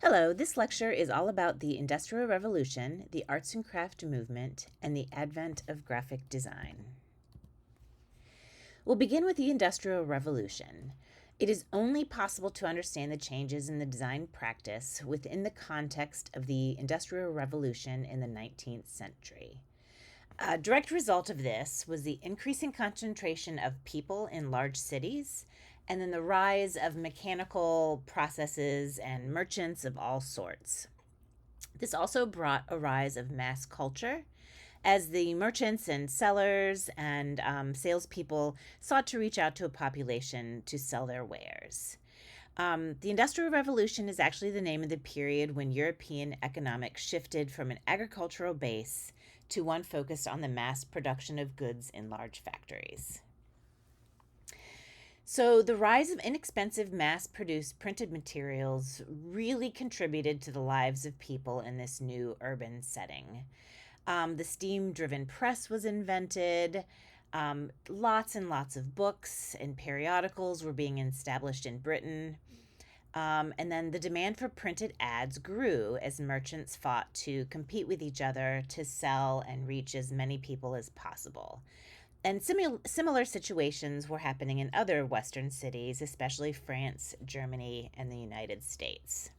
Hello, this lecture is all about the Industrial Revolution, the arts and craft movement, and the advent of graphic design. We'll begin with the Industrial Revolution. It is only possible to understand the changes in the design practice within the context of the Industrial Revolution in the 19th century. A direct result of this was the increasing concentration of people in large cities, and then the rise of mechanical processes and merchants of all sorts. This also brought a rise of mass culture as the merchants and sellers and salespeople sought to reach out to a population to sell their wares. The Industrial Revolution is actually the name of the period when European economics shifted from an agricultural base to one focused on the mass production of goods in large factories. So the rise of inexpensive mass-produced printed materials really contributed to the lives of people in this new urban setting. The steam-driven press was invented. Lots and lots of books and periodicals were being established in Britain. And then the demand for printed ads grew as merchants fought to compete with each other to sell and reach as many people as possible. And similar situations were happening in other Western cities, especially France, Germany, and the United States.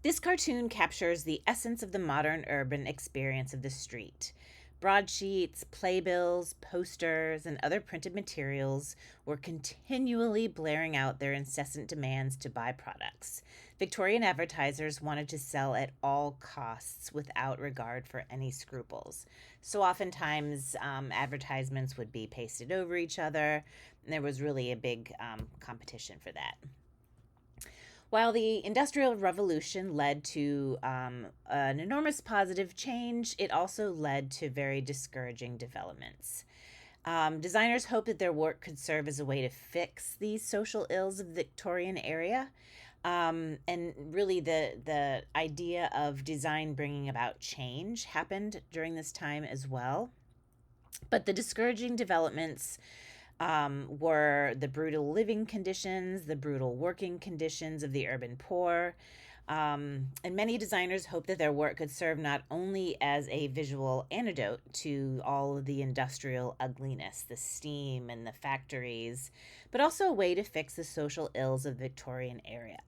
This cartoon captures the essence of the modern urban experience of the street. Broadsheets, playbills, posters, and other printed materials were continually blaring out their incessant demands to buy products. Victorian advertisers wanted to sell at all costs without regard for any scruples. So oftentimes advertisements would be pasted over each other, and there was really a big competition for that. While the Industrial Revolution led to an enormous positive change, it also led to very discouraging developments. Designers hoped that their work could serve as a way to fix these social ills of the Victorian era. And really the idea of design bringing about change happened during this time as well. But the discouraging developments were the brutal living conditions, the brutal working conditions of the urban poor. And many designers hoped that their work could serve not only as a visual antidote to all of the industrial ugliness, the steam and the factories, but also a way to fix the social ills of the Victorian era.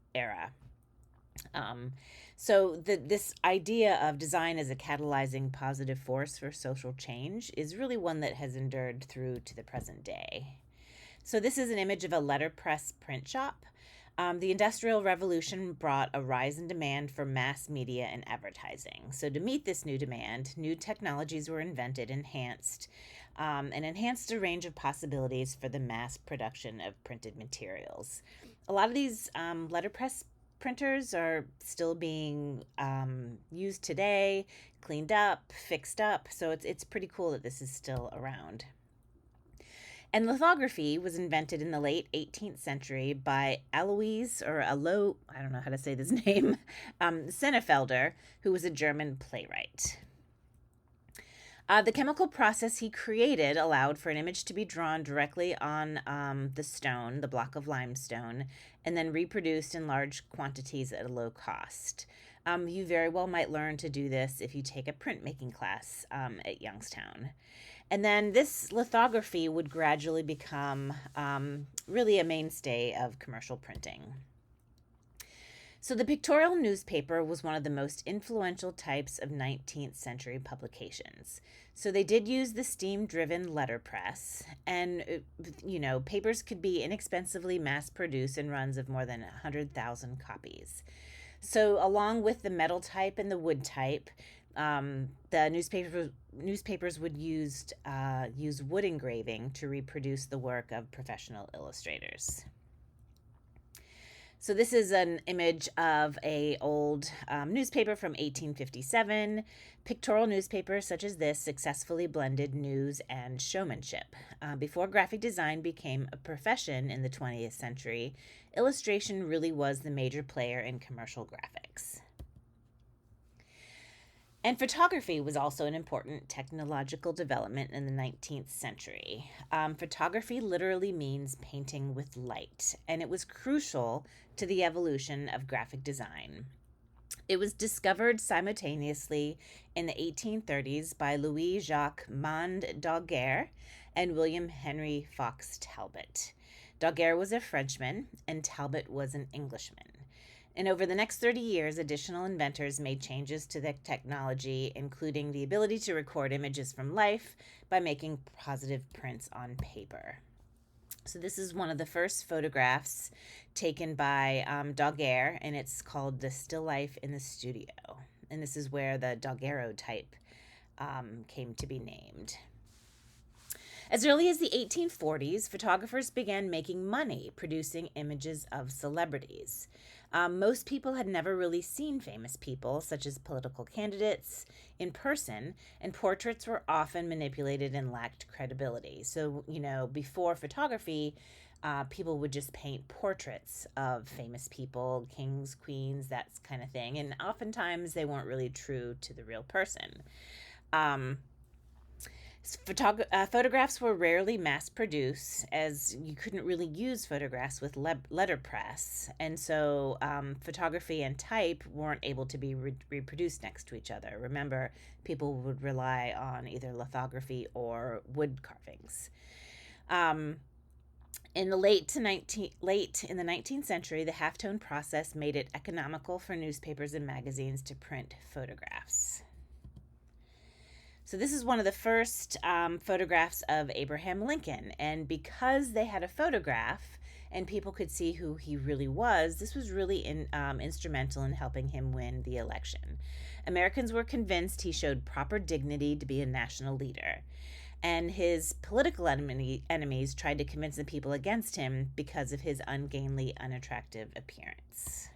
So this idea of design as a catalyzing positive force for social change is really one that has endured through to the present day. So this is an image of a letterpress print shop. The Industrial Revolution brought a rise in demand for mass media and advertising. So to meet this new demand, new technologies were invented, enhanced a range of possibilities for the mass production of printed materials. A lot of these letterpress printers are still being used today, cleaned up, fixed up, so it's pretty cool that this is still around. And lithography was invented in the late 18th century by Alois, I don't know how to say this name, Sennefelder, who was a German playwright. The chemical process he created allowed for an image to be drawn directly on the stone, the block of limestone, and then reproduced in large quantities at a low cost. You very well might learn to do this if you take a printmaking class at Youngstown. And then this lithography would gradually become really a mainstay of commercial printing. So the pictorial newspaper was one of the most influential types of 19th century publications. So they did use the steam-driven letterpress, and papers could be inexpensively mass-produced in runs of more than 100,000 copies. So along with the metal type and the wood type, the newspapers would use wood engraving to reproduce the work of professional illustrators. So this is an image of an old newspaper from 1857. Pictorial newspapers such as this successfully blended news and showmanship. Before graphic design became a profession in the 20th century, illustration really was the major player in commercial graphics. And photography was also an important technological development in the 19th century. Photography literally means painting with light, and it was crucial to the evolution of graphic design. It was discovered simultaneously in the 1830s by Louis Jacques Mande Daguerre and William Henry Fox Talbot. Daguerre was a Frenchman, and Talbot was an Englishman. And over the next 30 years, additional inventors made changes to the technology, including the ability to record images from life by making positive prints on paper. So this is one of the first photographs taken by Daguerre, and it's called The Still Life in the Studio. And this is where the daguerreotype came to be named. As early as the 1840s, photographers began making money producing images of celebrities. Most people had never really seen famous people, such as political candidates, in person, and portraits were often manipulated and lacked credibility. So, before photography, people would just paint portraits of famous people, kings, queens, that kind of thing, and oftentimes they weren't really true to the real person. Photographs were rarely mass-produced, as you couldn't really use photographs with letterpress, and so photography and type weren't able to be reproduced next to each other. Remember, people would rely on either lithography or wood carvings. In the late in the 19th century, the halftone process made it economical for newspapers and magazines to print photographs. So this is one of the first photographs of Abraham Lincoln, and because they had a photograph and people could see who he really was, this was really instrumental in helping him win the election. Americans were convinced he showed proper dignity to be a national leader, and his political enemies tried to convince the people against him because of his ungainly, unattractive appearance.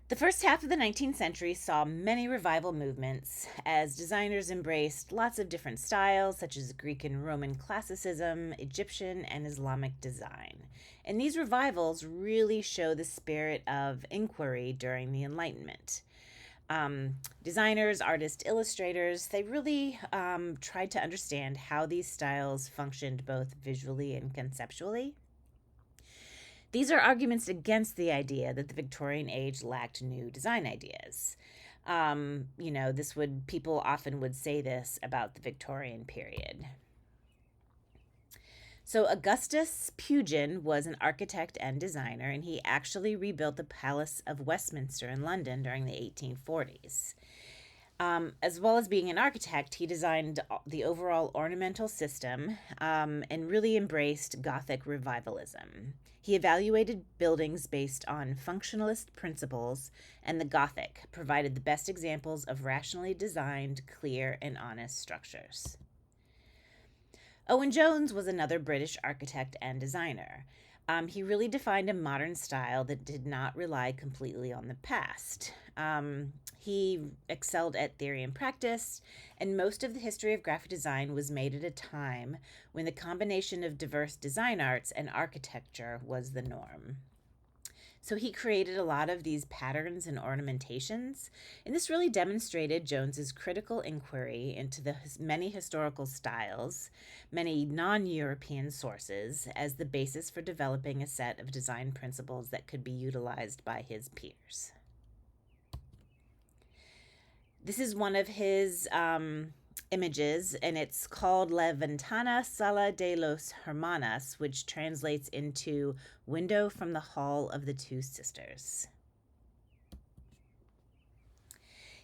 The first half of the 19th century saw many revival movements as designers embraced lots of different styles, such as Greek and Roman classicism, Egyptian, and Islamic design. And these revivals really show the spirit of inquiry during the Enlightenment. Designers, artists, illustrators, they really tried to understand how these styles functioned both visually and conceptually. These are arguments against the idea that the Victorian age lacked new design ideas. People often would say this about the Victorian period. So Augustus Pugin was an architect and designer, and he actually rebuilt the Palace of Westminster in London during the 1840s. As well as being an architect, he designed the overall ornamental system and really embraced Gothic revivalism. He evaluated buildings based on functionalist principles, and the Gothic provided the best examples of rationally designed, clear, and honest structures. Owen Jones was another British architect and designer. He really defined a modern style that did not rely completely on the past. He excelled at theory and practice, and most of the history of graphic design was made at a time when the combination of diverse design arts and architecture was the norm. So he created a lot of these patterns and ornamentations, and this really demonstrated Jones's critical inquiry into the many historical styles, many non-European sources, as the basis for developing a set of design principles that could be utilized by his peers. This is one of his images, and it's called La Ventana Sala de los Hermanas, which translates into Window from the Hall of the Two Sisters.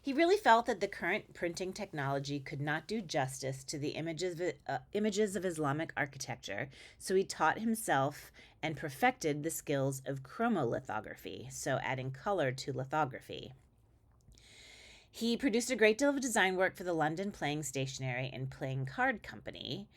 He really felt that the current printing technology could not do justice to the images of Islamic architecture, so he taught himself and perfected the skills of chromolithography, so adding color to lithography. He produced a great deal of design work for the London Playing Stationery and Playing Card Company,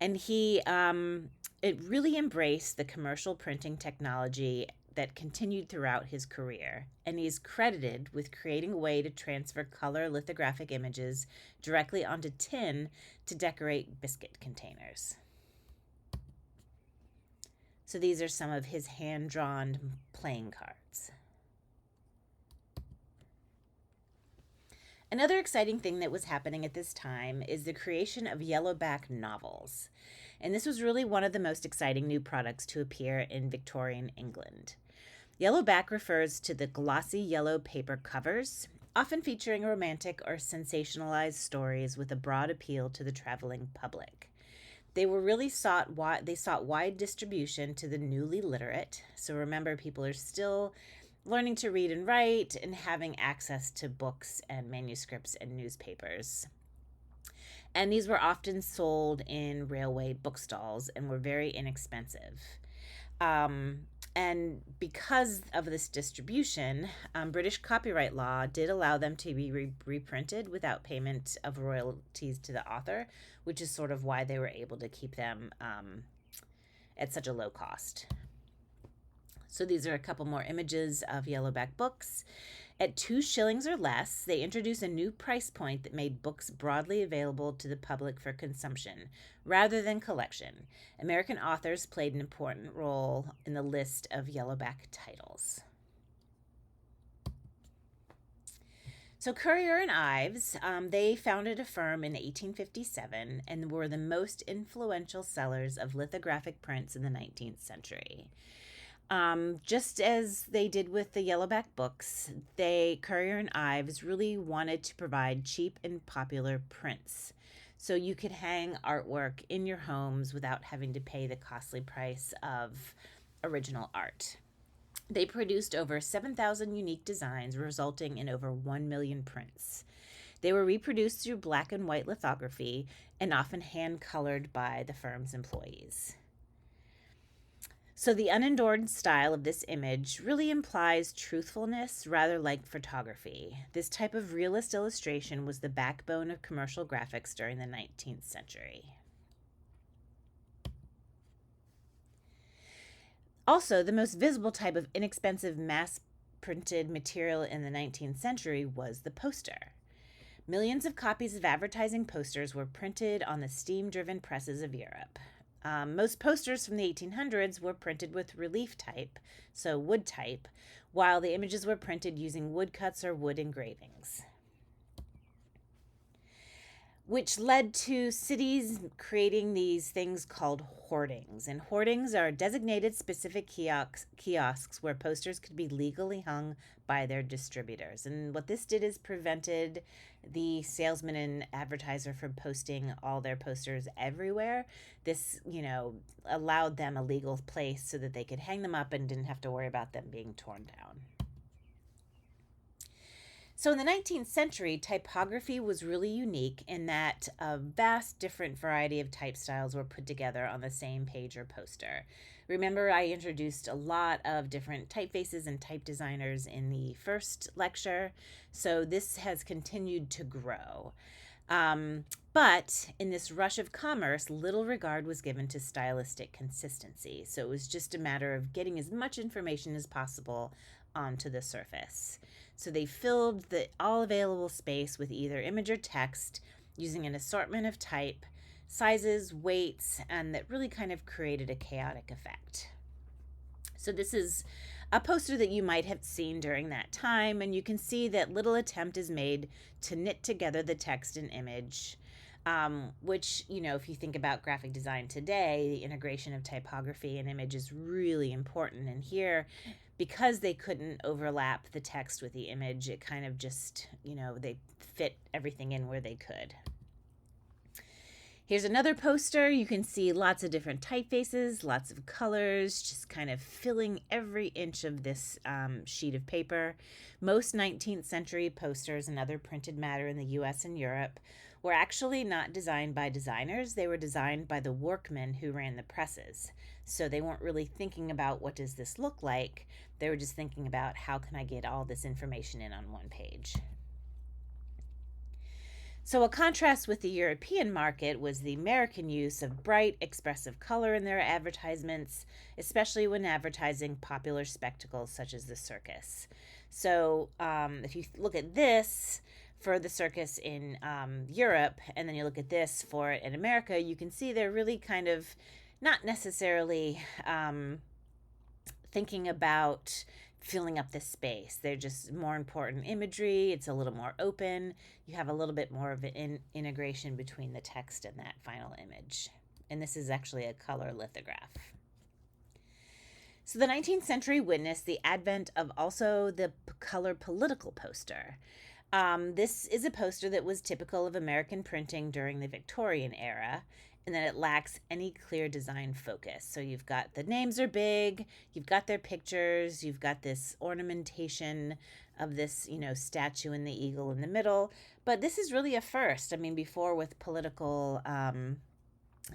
and it really embraced the commercial printing technology that continued throughout his career, and he's credited with creating a way to transfer color lithographic images directly onto tin to decorate biscuit containers. So these are some of his hand-drawn playing cards. Another exciting thing that was happening at this time is the creation of yellowback novels. And this was really one of the most exciting new products to appear in Victorian England. Yellowback refers to the glossy yellow paper covers, often featuring romantic or sensationalized stories with a broad appeal to the traveling public. They sought wide distribution to the newly literate. So remember, people are still learning to read and write and having access to books and manuscripts and newspapers. And these were often sold in railway bookstalls and were very inexpensive. Um, and because of this distribution, British copyright law did allow them to be reprinted without payment of royalties to the author, which is sort of why they were able to keep them at such a low cost. So these are a couple more images of yellowback books. At 2 shillings or less, they introduced a new price point that made books broadly available to the public for consumption rather than collection. American authors played an important role in the list of yellowback titles. So Currier and Ives, they founded a firm in 1857 and were the most influential sellers of lithographic prints in the 19th century. Just as they did with the yellowback books, Currier and Ives really wanted to provide cheap and popular prints. So you could hang artwork in your homes without having to pay the costly price of original art. They produced over 7,000 unique designs, resulting in over 1 million prints. They were reproduced through black and white lithography and often hand-colored by the firm's employees. So the unadorned style of this image really implies truthfulness rather like photography. This type of realist illustration was the backbone of commercial graphics during the 19th century. Also, the most visible type of inexpensive mass-printed material in the 19th century was the poster. Millions of copies of advertising posters were printed on the steam-driven presses of Europe. Most posters from the 1800s were printed with relief type, so wood type, while the images were printed using woodcuts or wood engravings, which led to cities creating these things called hoardings. And hoardings are designated specific kiosks where posters could be legally hung by their distributors. And what this did is prevented the salesman and advertiser from posting all their posters everywhere. This, allowed them a legal place so that they could hang them up and didn't have to worry about them being torn down. So in the 19th century, typography was really unique in that a vast different variety of type styles were put together on the same page or poster. Remember, I introduced a lot of different typefaces and type designers in the first lecture, so this has continued to grow. But in this rush of commerce, little regard was given to stylistic consistency, so it was just a matter of getting as much information as possible onto the surface. So they filled the all available space with either image or text using an assortment of type, sizes, weights, and that really kind of created a chaotic effect. So this is a poster that you might have seen during that time, and you can see that little attempt is made to knit together the text and image, which, if you think about graphic design today, the integration of typography and image is really important. And here, because they couldn't overlap the text with the image, it kind of just, they fit everything in where they could. Here's another poster. You can see lots of different typefaces, lots of colors, just kind of filling every inch of this sheet of paper. Most 19th century posters and other printed matter in the US and Europe were actually not designed by designers. They were designed by the workmen who ran the presses. So they weren't really thinking about what does this look like. They were just thinking about how can I get all this information in on one page. So a contrast with the European market was the American use of bright, expressive color in their advertisements, especially when advertising popular spectacles such as the circus. So if you look at this for the circus in Europe, and then you look at this for it in America, you can see they're really kind of not necessarily thinking about filling up the space. They're just more important imagery. It's a little more open. You have a little bit more of an integration between the text and that final image. And this is actually a color lithograph. So the 19th century witnessed the advent of also the color political poster. This is a poster that was typical of American printing during the Victorian era, and that it lacks any clear design focus. So you've got the names are big, you've got their pictures, you've got this ornamentation of this, statue and the eagle in the middle. But this is really a first. I mean, before with political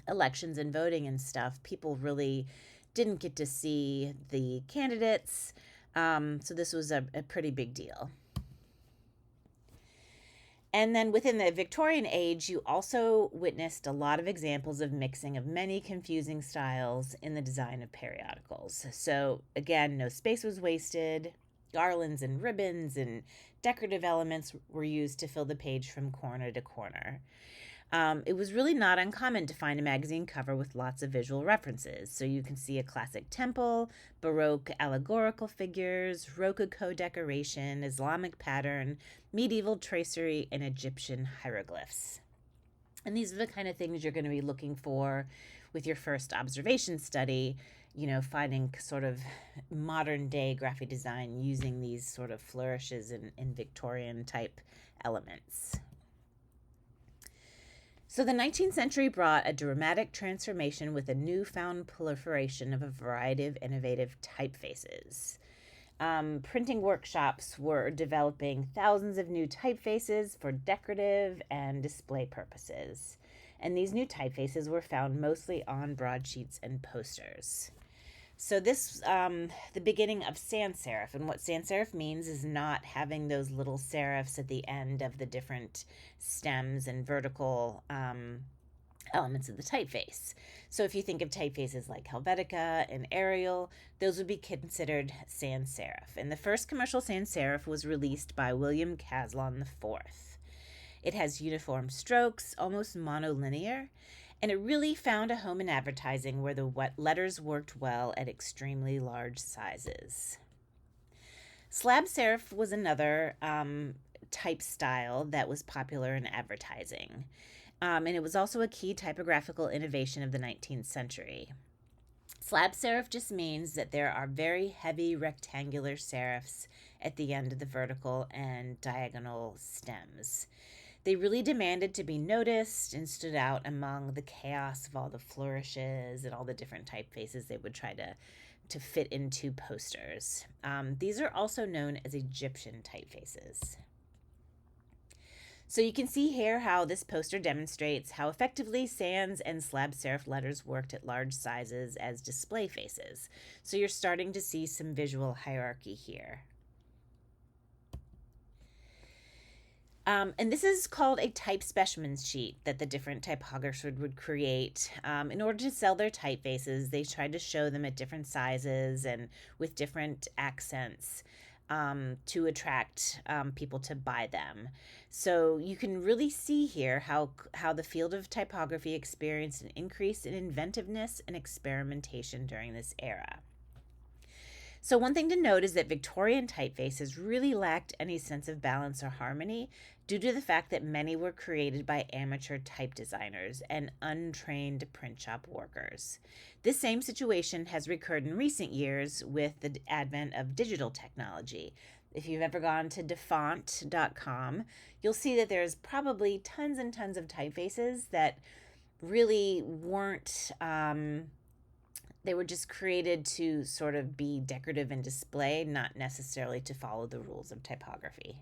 elections and voting and stuff, people really didn't get to see the candidates. So this was a pretty big deal. And then within the Victorian age, you also witnessed a lot of examples of mixing of many confusing styles in the design of periodicals. So again, no space was wasted. Garlands and ribbons and decorative elements were used to fill the page from corner to corner. It was really not uncommon to find a magazine cover with lots of visual references. So you can see a classic temple, Baroque allegorical figures, Rococo decoration, Islamic pattern, medieval tracery, and Egyptian hieroglyphs. And these are the kind of things you're going to be looking for with your first observation study, finding sort of modern day graphic design using these sort of flourishes in Victorian type elements. So the 19th century brought a dramatic transformation with a newfound proliferation of a variety of innovative typefaces. Printing workshops were developing thousands of new typefaces for decorative and display purposes. And these new typefaces were found mostly on broadsheets and posters. So this, the beginning of sans serif, and what sans serif means is not having those little serifs at the end of the different stems and vertical elements of the typeface. So if you think of typefaces like Helvetica and Arial, those would be considered sans serif. And the first commercial sans serif was released by William Caslon IV. It has uniform strokes, almost monolinear, and it really found a home in advertising where the letters worked well at extremely large sizes. Slab serif was another type style that was popular in advertising. And it was also a key typographical innovation of the 19th century. Slab serif just means that there are very heavy rectangular serifs at the end of the vertical and diagonal stems. They really demanded to be noticed and stood out among the chaos of all the flourishes and all the different typefaces they would try to fit into posters. These are also known as Egyptian typefaces. So you can see here how this poster demonstrates how effectively sans and slab serif letters worked at large sizes as display faces. So you're starting to see some visual hierarchy here. And this is called a type specimen sheet that the different typographers would create. In order to sell their typefaces, they tried to show them at different sizes and with different accents to attract people to buy them. So you can really see here how the field of typography experienced an increase in inventiveness and experimentation during this era. So one thing to note is that Victorian typefaces really lacked any sense of balance or harmony due to the fact that many were created by amateur type designers and untrained print shop workers. This same situation has recurred in recent years with the advent of digital technology. If you've ever gone to defont.com, you'll see that there's probably tons and tons of typefaces that really weren't they were just created to sort of be decorative and display, not necessarily to follow the rules of typography.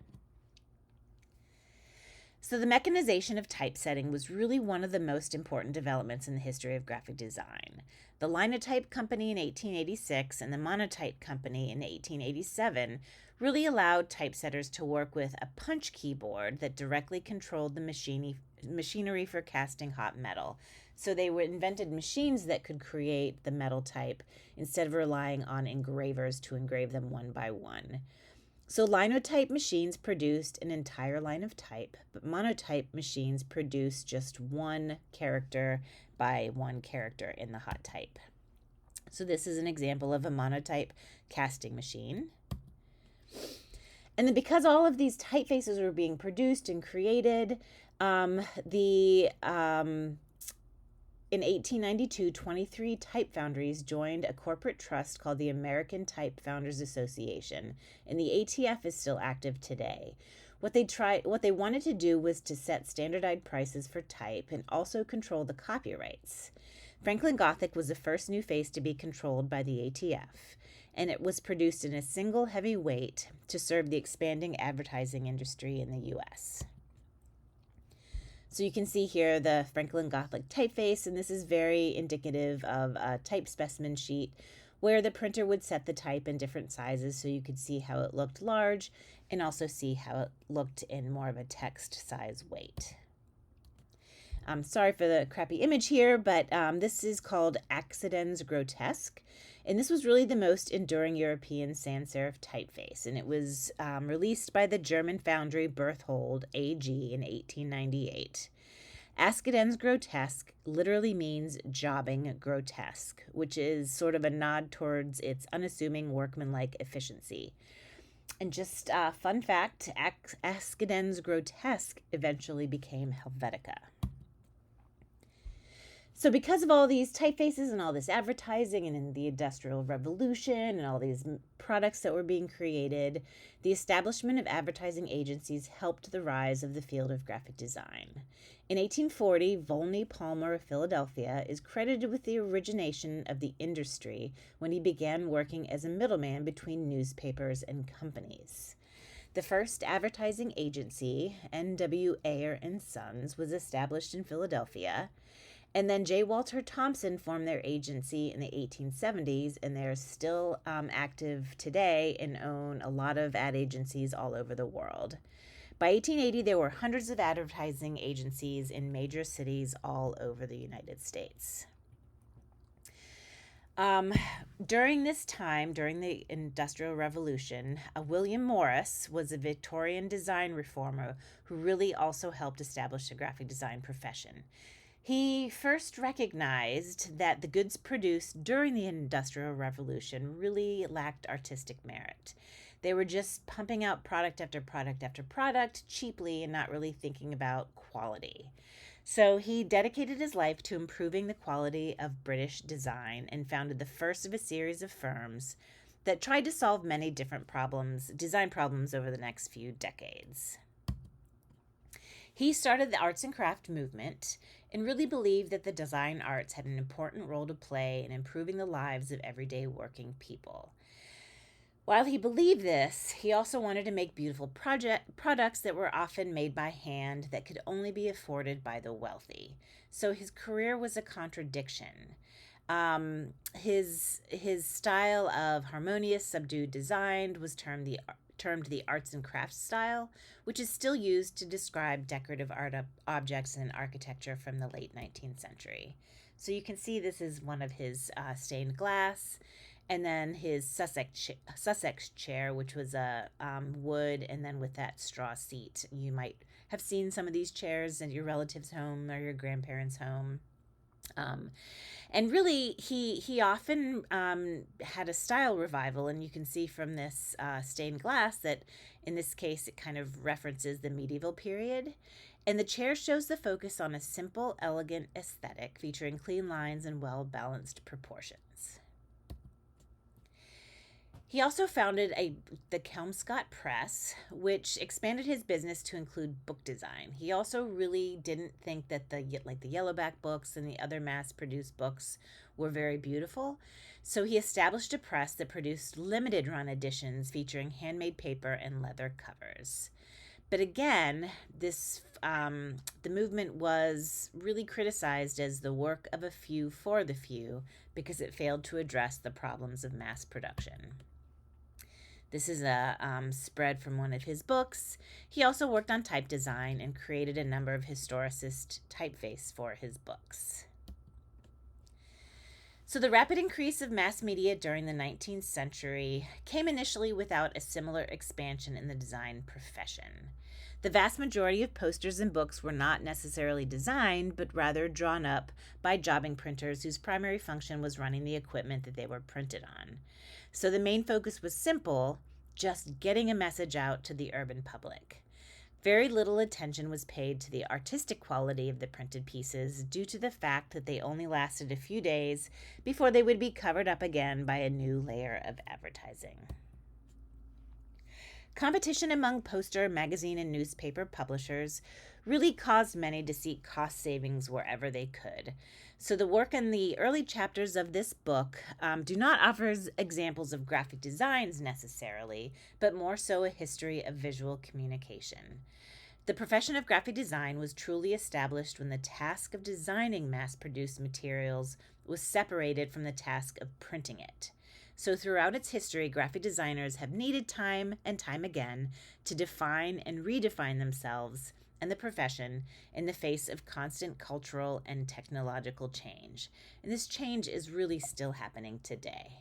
So the mechanization of typesetting was really one of the most important developments in the history of graphic design. The Linotype Company in 1886 and the Monotype Company in 1887 really allowed typesetters to work with a punch keyboard that directly controlled the machinery for casting hot metal. So they invented machines that could create the metal type instead of relying on engravers to engrave them one by one. So linotype machines produced an entire line of type, but monotype machines produced just one character by one character in the hot type. So this is an example of a monotype casting machine. And then because all of these typefaces were being produced and created, the in 1892, 23 type foundries joined a corporate trust called the American Type Founders Association, and the ATF is still active today. What they wanted to do was to set standardized prices for type and also control the copyrights. Franklin Gothic was the first new face to be controlled by the ATF, and it was produced in a single heavy weight to serve the expanding advertising industry in the US. So you can see here the Franklin Gothic typeface, and this is very indicative of a type specimen sheet where the printer would set the type in different sizes so you could see how it looked large and also see how it looked in more of a text size weight. Sorry for the crappy image here, but this is called Accidens Grotesque, and this was really the most enduring European sans serif typeface, and it was released by the German foundry Berthold AG in 1898. Accidens Grotesque literally means jobbing grotesque, which is sort of a nod towards its unassuming workmanlike efficiency. And just fun fact, Accidens Grotesque eventually became Helvetica. So because of all these typefaces and all this advertising and in the Industrial Revolution and all these products that were being created, the establishment of advertising agencies helped the rise of the field of graphic design. In 1840, Volney Palmer of Philadelphia is credited with the origination of the industry when he began working as a middleman between newspapers and companies. The first advertising agency, N.W. Ayer and Sons, was established in Philadelphia. And then J. Walter Thompson formed their agency in the 1870s, and they're still active today and own a lot of ad agencies all over the world. By 1880, there were hundreds of advertising agencies in major cities all over the United States. During this time, during the Industrial Revolution, William Morris was a Victorian design reformer who really also helped establish the graphic design profession. He first recognized that the goods produced during the Industrial Revolution really lacked artistic merit. They were just pumping out product after product after product cheaply and not really thinking about quality. So he dedicated his life to improving the quality of British design and founded the first of a series of firms that tried to solve many different design problems over the next few decades. He started the arts and craft movement and really believed that the design arts had an important role to play in improving the lives of everyday working people. While he believed this, he also wanted to make beautiful products that were often made by hand that could only be afforded by the wealthy. So his career was a contradiction. His style of harmonious, subdued design was termed the arts and crafts style, which is still used to describe decorative art objects in architecture from the late 19th century. So you can see this is one of his stained glass, and then his Sussex chair, which was a wood, and then with that straw seat. You might have seen some of these chairs in your relative's home or your grandparents' home. And really, he often had a style revival, and you can see from this stained glass that in this case it kind of references the medieval period. And the chair shows the focus on a simple, elegant aesthetic featuring clean lines and well-balanced proportions. He also founded the Kelmscott Press, which expanded his business to include book design. He also really didn't think that the Yellowback books and the other mass-produced books were very beautiful, so he established a press that produced limited-run editions featuring handmade paper and leather covers. But again, the movement was really criticized as the work of a few for the few because it failed to address the problems of mass production. This is a spread from one of his books. He also worked on type design and created a number of historicist typeface for his books. So the rapid increase of mass media during the 19th century came initially without a similar expansion in the design profession. The vast majority of posters and books were not necessarily designed, but rather drawn up by jobbing printers whose primary function was running the equipment that they were printed on. So the main focus was simple, just getting a message out to the urban public. Very little attention was paid to the artistic quality of the printed pieces due to the fact that they only lasted a few days before they would be covered up again by a new layer of advertising. Competition among poster, magazine, and newspaper publishers really caused many to seek cost savings wherever they could. So, the work in the early chapters of this book do not offer examples of graphic designs necessarily, but more so a history of visual communication. The profession of graphic design was truly established when the task of designing mass produced materials was separated from the task of printing it. So, throughout its history, graphic designers have needed time and time again to define and redefine themselves and the profession in the face of constant cultural and technological change. And this change is really still happening today.